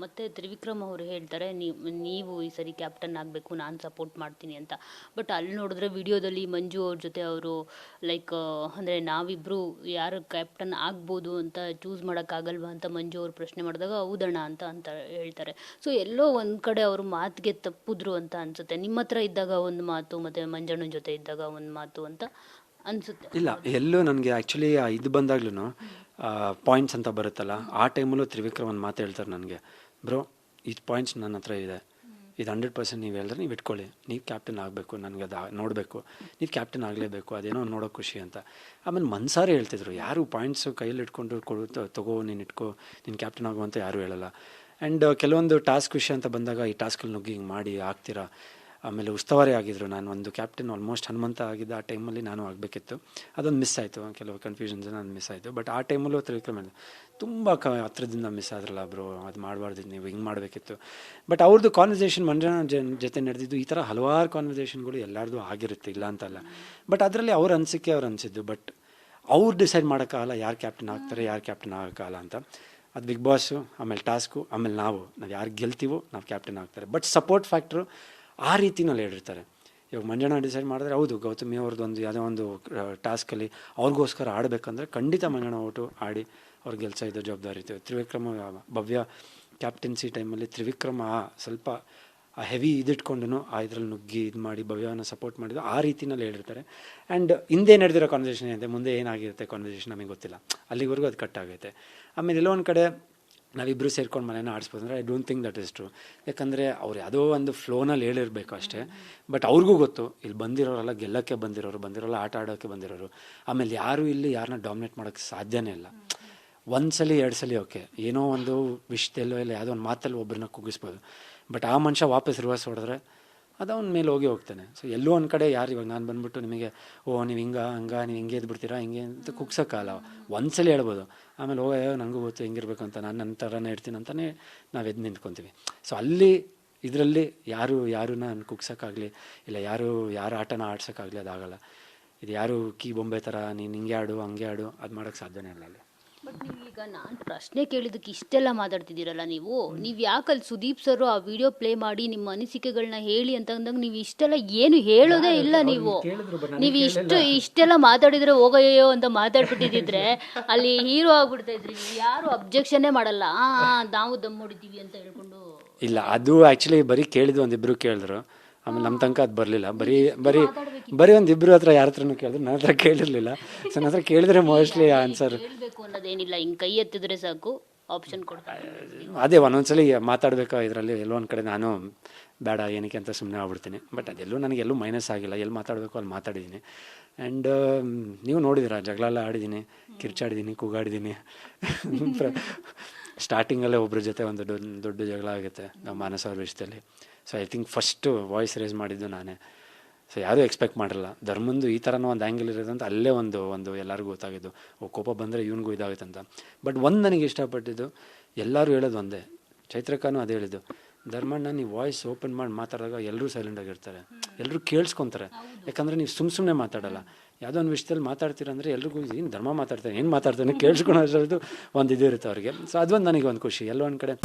ಮತ್ತೆ ತ್ರಿವಿಕ್ರಮ್ ಅವರು ಹೇಳ್ತಾರೆ ನೀವು ಈ ಸರಿ ಕ್ಯಾಪ್ಟನ್ ಆಗಬೇಕು, ನಾನು ಸಪೋರ್ಟ್ ಮಾಡ್ತೀನಿ ಅಂತ. ಬಟ್ ಅಲ್ಲಿ ನೋಡಿದ್ರೆ ವಿಡಿಯೋದಲ್ಲಿ ಮಂಜು ಅವ್ರ ಜೊತೆ ಅವರು ಲೈಕ್ ಅಂದರೆ ನಾವಿಬ್ಬರು ಯಾರು ಕ್ಯಾಪ್ಟನ್ ಆಗ್ಬೋದು ಅಂತ ಚೂಸ್ ಮಾಡೋಕ್ಕಾಗಲ್ವಾ ಅಂತ ಮಂಜು ಅವ್ರು ಪ್ರಶ್ನೆ ಮಾಡಿದಾಗ ಹೌದಣ್ಣ ಅಂತ ಹೇಳ್ತಾರೆ. ಸೊ ಎಲ್ಲೋ ಒಂದು ಕಡೆ ಅವರು ಮಾತಿಗೆ ತಪ್ಪಿದ್ರು ಅಂತ ಅನ್ಸುತ್ತೆ. ನಿಮ್ಮ ಹತ್ರ ಇದ್ದಾಗ ಒಂದು ಮಾತು ಮತ್ತು ಮಂಜಣ್ಣನ ಜೊತೆ ಇದ್ದಾಗ ಒಂದು ಮಾತು ಅಂತ ಅನಿಸುತ್ತೆ. ಇಲ್ಲ, ಎಲ್ಲೂ ನನಗೆ ಆ್ಯಕ್ಚುಲಿ ಇದು ಬಂದಾಗ್ಲೂ ಪಾಯಿಂಟ್ಸ್ ಅಂತ ಬರುತ್ತಲ್ಲ, ಆ ಟೈಮಲ್ಲೂ ತ್ರಿವಿಕ್ರಮ್ ಒಂದು ಮಾತು ಹೇಳ್ತಾರೆ ನನಗೆ, ಬ್ರೋ ಈ ಪಾಯಿಂಟ್ಸ್ ನನ್ನ ಹತ್ರ ಇದೆ, ಇದು 100% ನೀವು ಹೇಳಿದ್ರೆ ನೀವು ಇಟ್ಕೊಳ್ಳಿ, ನೀವು ಕ್ಯಾಪ್ಟನ್ ಆಗಬೇಕು, ನನಗೆ ಅದು ನೋಡಬೇಕು, ನೀವು ಕ್ಯಾಪ್ಟನ್ ಆಗಲೇಬೇಕು, ಅದೇನೋ ನೋಡೋ ಖುಷಿ ಅಂತ. ಆಮೇಲೆ ಮನ್ಸಾರೆ ಹೇಳ್ತಿದ್ರು, ಯಾರು ಪಾಯಿಂಟ್ಸು ಕೈಯಲ್ಲಿ ಇಟ್ಕೊಂಡು ತಗೋ ನೀನು ಇಟ್ಕೋ ನೀನು ಕ್ಯಾಪ್ಟನ್ ಆಗು ಅಂತ ಯಾರೂ ಹೇಳಲ್ಲ. ಆ್ಯಂಡ್ ಕೆಲವೊಂದು ಟಾಸ್ಕ್ ವಿಷಯ ಅಂತ ಬಂದಾಗ ಈ ಟಾಸ್ಕಲ್ಲಿ ನುಗ್ಗಿ ಹಿಂಗೆ ಮಾಡಿ ಆಗ್ತೀರಾ. ಆಮೇಲೆ ಉಸ್ತುವಾರಿ ಆಗಿದ್ದರು, ನಾನು ಒಂದು ಕ್ಯಾಪ್ಟನ್ ಆಲ್ಮೋಸ್ಟ್ ಹನುಮಂತ ಆಗಿದ್ದ ಆ ಟೈಮಲ್ಲಿ ನಾನು ಆಗಬೇಕಿತ್ತು, ಅದೊಂದು ಮಿಸ್ ಆಯಿತು, ಕೆಲವು ಕನ್ಫ್ಯೂಷನ್ಸ್ ನಾನು ಮಿಸ್ ಆಯಿತು. ಬಟ್ ಆ ಟೈಮಲ್ಲೂ ತ್ರಿವಿಕ್ರಮ್ ತುಂಬ ಹತ್ರದಿಂದ ಮಿಸ್ ಆದ್ರಲ್ಲ ಬ್ರೋ, ಅದು ಮಾಡಬಾರ್ದಿತ್ತು, ನೀವು ಹಿಂಗೆ ಮಾಡಬೇಕಿತ್ತು. ಬಟ್ ಅವ್ರದ್ದು ಕಾನ್ವರ್ಸೇಷನ್ ಮಂಜಣ್ಣ ಜೊತೆ ನಡೆದಿದ್ದು, ಈ ಥರ ಹಲವಾರು ಕಾನ್ವರ್ಸೇಷನ್ಗಳು ಎಲ್ಲರದು ಆಗಿರುತ್ತೆ, ಇಲ್ಲ ಅಂತಲ್ಲ. ಬಟ್ ಅದರಲ್ಲಿ ಅವ್ರ ಅನಿಸಿಕೆ ಅವ್ರು ಅನಿಸಿದ್ದು, ಬಟ್ ಅವ್ರು ಡಿಸೈಡ್ ಮಾಡೋಕ್ಕಾಗಲ್ಲ ಯಾರು ಕ್ಯಾಪ್ಟನ್ ಆಗ್ತಾರೆ ಯಾರು ಕ್ಯಾಪ್ಟನ್ ಆಗೋಕ್ಕಾಗಲ್ಲ ಅಂತ. ಅದು ಬಿಗ್ ಬಾಸು, ಆಮೇಲೆ ಟಾಸ್ಕು, ಆಮೇಲೆ ನಾವು ಯಾರು ಗೆಲ್ತೀವೋ ನಾವು ಕ್ಯಾಪ್ಟನ್ ಆಗ್ತಾರೆ. ಬಟ್ ಸಪೋರ್ಟ್ ಫ್ಯಾಕ್ಟ್ರು ಆ ರೀತಿನಲ್ಲಿ ಹೇಳಿರ್ತಾರೆ. ಇವಾಗ ಮಂಜಣ್ಣ ಡಿಸೈಡ್ ಮಾಡಿದ್ರೆ ಹೌದು ಗೌತಮಿ ಅವ್ರದ್ದು ಒಂದು ಯಾವುದೋ ಒಂದು ಟಾಸ್ಕಲ್ಲಿ ಅವ್ರಿಗೋಸ್ಕರ ಆಡಬೇಕಂದ್ರೆ ಖಂಡಿತ ಮಂಜಣ್ಣ ಓಟು ಆಡಿ ಅವ್ರು ಗೆಲ್ಸೋ ಇದು ಜವಾಬ್ದಾರಿ ಇತ್ತು. ತ್ರಿವಿಕ್ರಮ ಭವ್ಯ ಕ್ಯಾಪ್ಟನ್ಸಿ ಟೈಮಲ್ಲಿ ತ್ರಿವಿಕ್ರಮ ಸ್ವಲ್ಪ ಆ ಹೆವಿ ಇದಿಟ್ಕೊಂಡು ಆ ಇದರಲ್ಲಿ ನುಗ್ಗಿ ಇದು ಮಾಡಿ ಭವ್ಯನ ಸಪೋರ್ಟ್ ಮಾಡಿದ್ದು ಆ ರೀತಿನಲ್ಲಿ ಹೇಳಿರ್ತಾರೆ. ಆ್ಯಂಡ್ ಹಿಂದೆ ನಡೆದಿರೋ ಕಾನ್ವರ್ಸೇಷನ್ ಇದೆ, ಮುಂದೆ ಏನಾಗಿರುತ್ತೆ ಕಾನ್ವರ್ಸೇಷನ್ ನಮಗೆ ಗೊತ್ತಿಲ್ಲ, ಅಲ್ಲಿವರೆಗೂ ಅದು ಕಟ್ ಆಗೈತೆ. ಆಮೇಲೆ ಎಲ್ಲೋ ಒಂದು ಕಡೆ ನಾವಿಬ್ಬರು ಸೇರ್ಕೊಂಡು ಮನೇನ ಆಡಿಸ್ಬೋದು ಅಂದರೆ I don't think that is true. ಯಾಕಂದರೆ ಅವ್ರು ಯಾವುದೋ ಒಂದು ಫ್ಲೋನಲ್ಲಿ ಹೇಳಿರಬೇಕು ಅಷ್ಟೇ. ಬಟ್ ಅವ್ರಿಗೂ ಗೊತ್ತು ಇಲ್ಲಿ ಬಂದಿರೋರೆಲ್ಲ ಗೆಲ್ಲಕ್ಕೆ ಬಂದಿರೋಲ್ಲ ಆಟ ಆಡೋಕ್ಕೆ ಬಂದಿರೋರು. ಆಮೇಲೆ ಯಾರು ಇಲ್ಲಿ ಯಾರನ್ನ ಡಾಮಿನೇಟ್ ಮಾಡೋಕ್ಕೆ ಸಾಧ್ಯನೇ ಇಲ್ಲ. ಒಂದು ಸಲ 2 ಸಲ ಓಕೆ, ಏನೋ ಒಂದು ವಿಷಯದಲ್ಲೋ ಇಲ್ಲ ಯಾವುದೋ ಒಂದು ಮಾತಲ್ಲಿ ಒಬ್ಬರನ್ನ ಕುಗ್ಗಿಸ್ಬೋದು. ಬಟ್ ಆ ಮನುಷ್ಯ ವಾಪಸ್ ರಿವರ್ಸ್ ಹೊಡೆದ್ರೆ ಅದು ಅವ್ನ ಮೇಲೆ ಹೋಗ್ತಾನೆ. ಸೊ ಎಲ್ಲೋ ಒಂದು ಕಡೆ ಯಾರು ಇವಾಗ ನಾನು ಬಂದುಬಿಟ್ಟು ನಿಮಗೆ ನೀವು ನೀವು ಹಿಂಗೆ ಎದ್ಬಿಡ್ತೀರಾ ಹಿಂಗೆ ಅಂತ ಕುಗ್ಸೋಕ್ಕಲ್ಲ. ಒಂದು ಸಲ ಹೇಳ್ಬೋದು, ಆಮೇಲೆ ನನಗೂ ಗೊತ್ತು ಹೆಂಗಿರ್ಬೇಕು ಅಂತ, ನಾನು ನನ್ನ ಥರನೇ ಇರ್ತೀನಿ ಅಂತಲೇ ನಾವು ಎದ್ದು ನಿಂತ್ಕೊತೀವಿ. ಸೊ ಅಲ್ಲಿ ಇದರಲ್ಲಿ ಯಾರನ್ನ ಕುಗ್ಸೋಕ್ಕಾಗಲಿ ಇಲ್ಲ ಯಾರು ಆಟನ ಆಡ್ಸೋಕ್ಕಾಗಲಿ ಅದಾಗಲ್ಲ. ಇದು ಯಾರು ಕೀ ಬೊಂಬೆ ಥರ ನೀನು ಹಿಂಗೆ ಆಡು ಹಂಗೆ ಆಡು ಅದು ಮಾಡೋಕ್ಕೆ ಸಾಧ್ಯನೇ ಇಲ್ಲ ಅಲ್ಲಿ. ಬಟ್ ನೀವೀಗ ನಾನು ಪ್ರಶ್ನೆ ಕೇಳಿದ್ದಕ್ಕೆ ಇಷ್ಟೆಲ್ಲ ಮಾತಾಡ್ತಿದ್ದೀರಲ್ಲ, ನೀವು ಯಾಕಲ್ಲಿ ಸುದೀಪ್ ಸರ್ ಆ ವಿಡಿಯೋ ಪ್ಲೇ ಮಾಡಿ ನಿಮ್ಮ ಅನಿಸಿಕೆಗಳನ್ನ ಹೇಳಿ ಅಂತ ಅಂದಾಗ ನೀವು ಇಷ್ಟೆಲ್ಲ ಏನು ಹೇಳೋದೇ ಇಲ್ಲ. ನೀವು ಇಷ್ಟೆಲ್ಲ ಮಾತಾಡಿದ್ರೆ ಹೋಗಯ್ಯೋ ಅಂತ ಮಾತಾಡ್ಬಿಟ್ಟಿದ್ರೆ ಅಲ್ಲಿ ಹೀರೋ ಆಗ್ಬಿಡ್ತಾ ಇದ್ರಿ. ಯಾರು ಅಬ್ಜೆಕ್ಷನ್ನೇ ಮಾಡಲ್ಲ, ನಾವು ದಮ್ ಹೊಡಿತೀವಿ ಅಂತ ಹೇಳ್ಕೊಂಡು. ಇಲ್ಲ, ಅದು ಆ್ಯಕ್ಚುಲಿ ಬರೀ ಕೇಳಿದ್ದು ಒಂದಿಬ್ರು ಕೇಳಿದ್ರು, ಆಮೇಲೆ ನಮ್ಮ ತನಕ ಅದು ಬರಲಿಲ್ಲ. ಬರೀ ಒಂದಿಬ್ರು ಹತ್ರ ಯಾರ ಹತ್ರನೂ ಕೇಳಿದ್ರು, ನನ್ನ ಹತ್ರ ಕೇಳಿರಲಿಲ್ಲ. ಸೊ ನನ್ನ ಹತ್ರ ಕೇಳಿದ್ರೆ ಮೋಸ್ಟ್ಲಿ ಆನ್ಸರ್ ಹೇಳಬೇಕು ಅನ್ನೋದೇನಿಲ್ಲ, ಹಿಂಗೆ ಕೈ ಎತ್ತಿದ್ರೆ ಸಾಕು ಆಪ್ಷನ್ ಕೊಡ್ತಾರೆ. ಅದೇ ಒಂದೊಂದ್ಸಲಿ ಮಾತಾಡಬೇಕು ಇದರಲ್ಲಿ ಎಲ್ಲೋ ಒಂದು ಕಡೆ ನಾನು ಬೇಡ ಏನಕ್ಕೆ ಅಂತ ಸುಮ್ಮನೆ ಆಗ್ಬಿಡ್ತೀನಿ. ಬಟ್ ಅದೆಲ್ಲೂ ನನಗೆಲ್ಲೂ ಮೈನಸ್ ಆಗಿಲ್ಲ, ಎಲ್ಲಿ ಮಾತಾಡಬೇಕು ಅಲ್ಲಿ ಮಾತಾಡಿದ್ದೀನಿ. ಆ್ಯಂಡ್ ನೀವು ನೋಡಿದಿರ ಜಗಳ ಎಲ್ಲ ಆಡಿದ್ದೀನಿ, ಕಿರ್ಚಾಡಿದ್ದೀನಿ, ಕೂಗಾಡಿದ್ದೀನಿ. ಸ್ಟಾರ್ಟಿಂಗಲ್ಲೇ ಒಬ್ಬರ ಜೊತೆ ಒಂದು ದೊಡ್ಡ ಜಗಳ ಆಗುತ್ತೆ ನಮ್ಮ ಮಾನಸ ಅವ್ರ ವಿಷಯದಲ್ಲಿ. So I think first voice raise ಮಾಡಿದ್ದು ನಾನೇ. ಸೊ ಯಾರೂ ಎಕ್ಸ್ಪೆಕ್ಟ್ ಮಾಡಿರಲ್ಲ ಧರ್ಮಂದು ಈ ಥರನೂ ಒಂದು ಆ್ಯಂಗಲ್ ಇರೋದಂತ. ಅಲ್ಲೇ ಒಂದು ಎಲ್ಲರಿಗೂ ಗೊತ್ತಾಗಿದ್ದು, ಕೋಪ ಬಂದರೆ ಇವನಿಗೂ ಇದಾಗುತ್ತೆ ಅಂತ. ಬಟ್ ಒಂದು ನನಗೆ ಇಷ್ಟಪಟ್ಟಿದ್ದು, ಎಲ್ಲರೂ ಹೇಳೋದು ಒಂದೇ, ಚೈತ್ರಕ್ಕನೂ ಅದೇ ಹೇಳಿದ್ದು, ಧರ್ಮಣ್ಣ ನೀವು ವಾಯ್ಸ್ ಓಪನ್ ಮಾಡಿ ಮಾತಾಡಿದಾಗ ಎಲ್ಲರೂ ಸೈಲೆಂಟಾಗಿರ್ತಾರೆ, ಎಲ್ಲರೂ ಕೇಳಿಸ್ಕೊತಾರೆ. ಯಾಕಂದರೆ ನೀವು ಸುಮ್ಮನೆ ಮಾತಾಡಲ್ಲ, ಯಾವುದೋ ಒಂದು ವಿಷಯದಲ್ಲಿ ಮಾತಾಡ್ತೀರಂದರೆ ಎಲ್ರಿಗೂ ಏನು ಧರ್ಮ ಮಾತಾಡ್ತಾನೆ ಏನು ಮಾತಾಡ್ತಾನೆ ಕೇಳಿಸ್ಕೊಳ್ಳೋದು ಒಂದು ಇದು ಇರುತ್ತೆ ಅವ್ರಿಗೆ. ಸೊ ಅದೊಂದು ನನಗೆ ಒಂದು ಖುಷಿ ಎಲ್ಲೋ ಒಂದು ಕಡೆ.